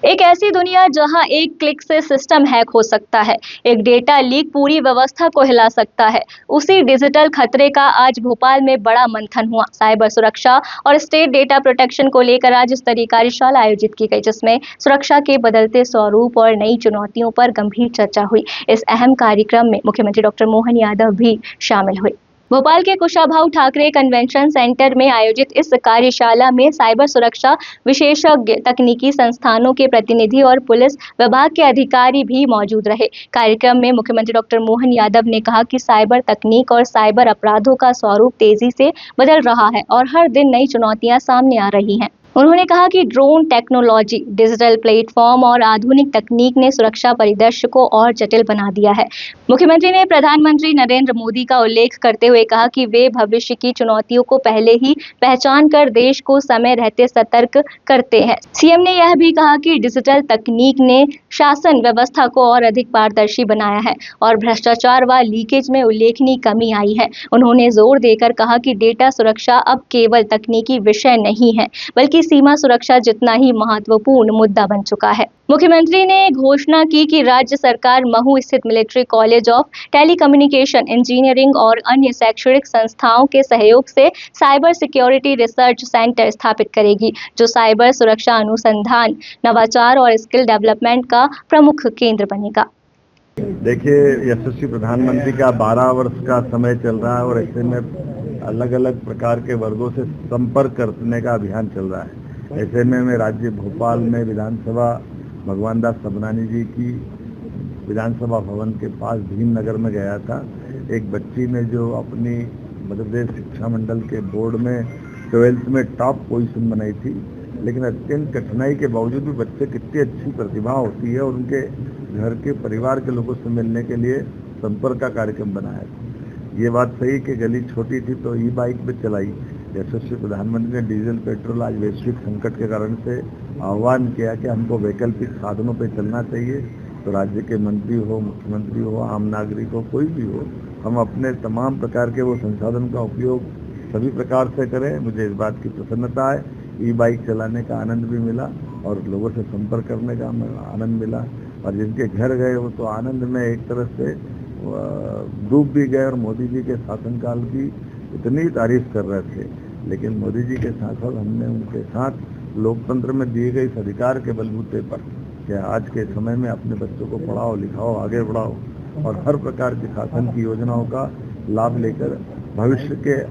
एक ऐसी दुनिया जहां एक क्लिक से सिस्टम हैक हो सकता है, एक डेटा लीक पूरी व्यवस्था को हिला सकता है। उसी डिजिटल खतरे का आज भोपाल में बड़ा मंथन हुआ। साइबर सुरक्षा और स्टेट डेटा प्रोटेक्शन को लेकर आज स्तरीय कार्यशाला आयोजित की गई, जिसमें सुरक्षा के बदलते स्वरूप और नई चुनौतियों पर गंभीर चर्चा हुई। इस अहम कार्यक्रम में मुख्यमंत्री डॉक्टर मोहन यादव भी शामिल हुए। भोपाल के कुशाभाऊ ठाकरे कन्वेंशन सेंटर में आयोजित इस कार्यशाला में साइबर सुरक्षा विशेषज्ञ, तकनीकी संस्थानों के प्रतिनिधि और पुलिस विभाग के अधिकारी भी मौजूद रहे। कार्यक्रम में मुख्यमंत्री डॉक्टर मोहन यादव ने कहा कि साइबर तकनीक और साइबर अपराधों का स्वरूप तेजी से बदल रहा है और हर दिन नई चुनौतियां सामने आ रही हैं। उन्होंने कहा कि ड्रोन टेक्नोलॉजी, डिजिटल प्लेटफॉर्म और आधुनिक तकनीक ने सुरक्षा परिदृश्य को और जटिल बना दिया है। मुख्यमंत्री ने प्रधानमंत्री नरेंद्र मोदी का उल्लेख करते हुए कहा कि वे भविष्य की चुनौतियों को पहले ही पहचान कर देश को समय रहते सतर्क करते हैं। सीएम ने यह भी कहा कि डिजिटल तकनीक ने शासन व्यवस्था को और अधिक पारदर्शी बनाया है और भ्रष्टाचार व लीकेज में उल्लेखनीय कमी आई है। उन्होंने जोर देकर कहा कि डेटा सुरक्षा अब केवल तकनीकी विषय नहीं है, बल्कि सीमा सुरक्षा जितना ही महत्वपूर्ण मुद्दा बन चुका है। मुख्यमंत्री ने घोषणा की कि राज्य सरकार महू स्थित military college of telecommunication engineering और अन्य शैक्षणिक संस्थाओं के सहयोग से साइबर सिक्योरिटी रिसर्च सेंटर स्थापित करेगी, जो साइबर सुरक्षा अनुसंधान, नवाचार और स्किल डेवलपमेंट का प्रमुख केंद्र बनेगा। देखिए, यशस्वी प्रधानमंत्री का 12 वर्ष का समय चल रहा है और ऐसे में अलग अलग प्रकार के वर्गों से संपर्क करने का अभियान चल रहा है। ऐसे में मैं राज्य भोपाल में विधानसभा भगवान दास सबनानी जी की विधानसभा भवन के पास भीमनगर में गया था। एक बच्ची ने जो अपनी मध्य प्रदेश शिक्षा मंडल के बोर्ड में 12th में टॉप पोजीशन बनाई थी, लेकिन अत्यंत कठिनाई के बावजूद भी बच्चे कितनी अच्छी प्रतिभा होती है और उनके घर के परिवार के लोगों से मिलने के लिए संपर्क का कार्यक्रम बनाया था। ये बात सही कि गली छोटी थी तो ई बाइक पे चलाई। यशस्वी प्रधानमंत्री ने डीजल पेट्रोल आज वैश्विक संकट के कारण से आह्वान किया कि हमको वैकल्पिक साधनों पे चलना चाहिए। तो राज्य के मंत्री हो, मुख्यमंत्री हो, आम नागरिक हो, कोई भी हो, हम अपने तमाम प्रकार के वो संसाधन का उपयोग सभी प्रकार से करें। मुझे इस बात की प्रसन्नता है। ई बाइक चलाने का आनंद भी मिला और लोगों से संपर्क करने का आनंद मिला, और जिनके घर गए वो तो आनंद में एक तरह से डूब भी गए और मोदी जी के शासनकाल की इतनी तारीफ कर रहे थे। लेकिन मोदी जी के साथ साथ हमने उनके साथ लोकतंत्र में दिए गए इस अधिकार के बलबूते पर कि आज के समय में अपने बच्चों को पढ़ाओ, लिखाओ, आगे बढ़ाओ और हर प्रकार की शासन की योजनाओं का लाभ लेकर भविष्य के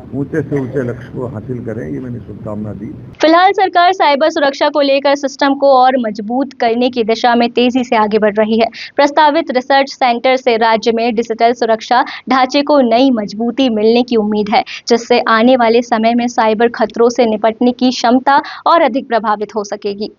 ऊंचे से ऊंचे लक्ष्य को हासिल करें, ये मैंने शुभकामना दी। फिलहाल सरकार साइबर सुरक्षा को लेकर सिस्टम को और मजबूत करने की दिशा में तेजी से आगे बढ़ रही है। प्रस्तावित रिसर्च सेंटर से राज्य में डिजिटल सुरक्षा ढांचे को नई मजबूती मिलने की उम्मीद है, जिससे आने वाले समय में साइबर खतरों से निपटने की क्षमता और अधिक प्रभावित हो सकेगी।